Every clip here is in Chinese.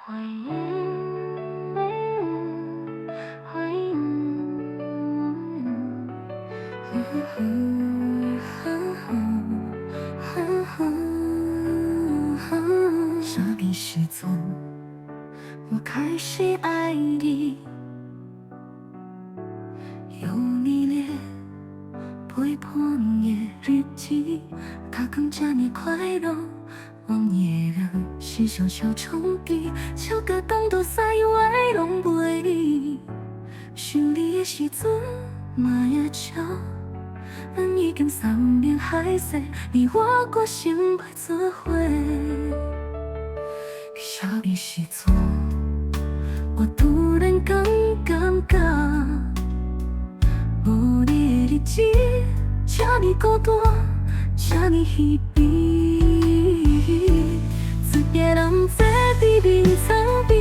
回傻逼失踪，我开始爱你，有你的陪伴的日记，它更加的快乐。往夜的是小小床边，笑甲当作幸我拢袂离。想你的时阵，嘛也笑，咱已经山盟海誓，你我决心要做伙。傻逼时阵，我突然感觉，无你的日子，这么孤单，这么稀微。一个人坐伫眠床边，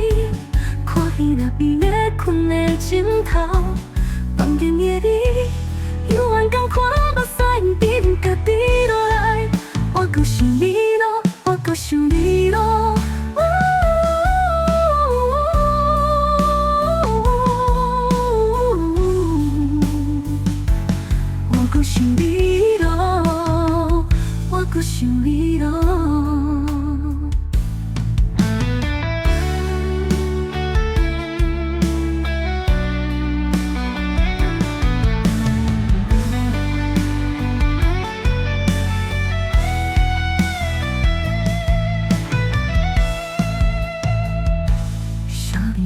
看戏了比咧困的枕头，房间的你，犹原同看目屎边甲滴落来，我搁想你咯，我搁想你咯。我搁想你咯，我搁想你咯。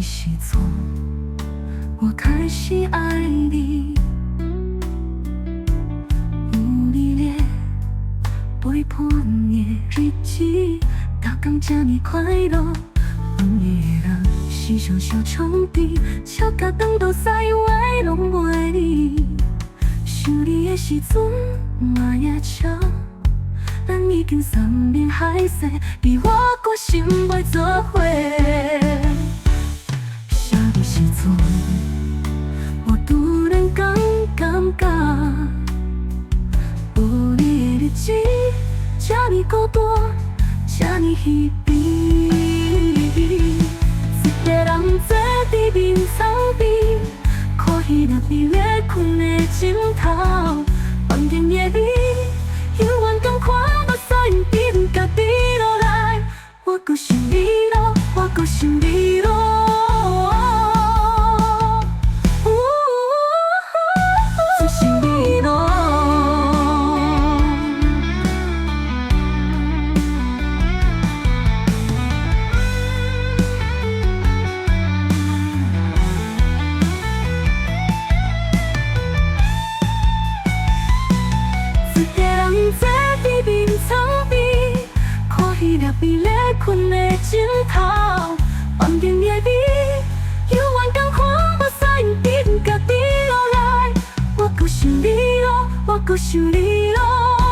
时钟，我开始爱你，有你的陪伴的日子，大天这么快乐。半夜人是小小床边，笑甲当作幸我拢袂离。想你的时阵，嘛也笑，咱已经山盟海誓，你我决心要做伙。我突然感觉，无你的日子，这么孤单，这么稀微。一个人坐伫眠床边，看戏了比咧困的枕头，房间的你，犹原同看目屎边甲滴落来，我搁想你咯，我搁想你咯。坐伫眠床边，看戏了比咧困的枕头，房间的你，犹原同看目屎边甲滴落来，我搁想你咯，我搁想你咯。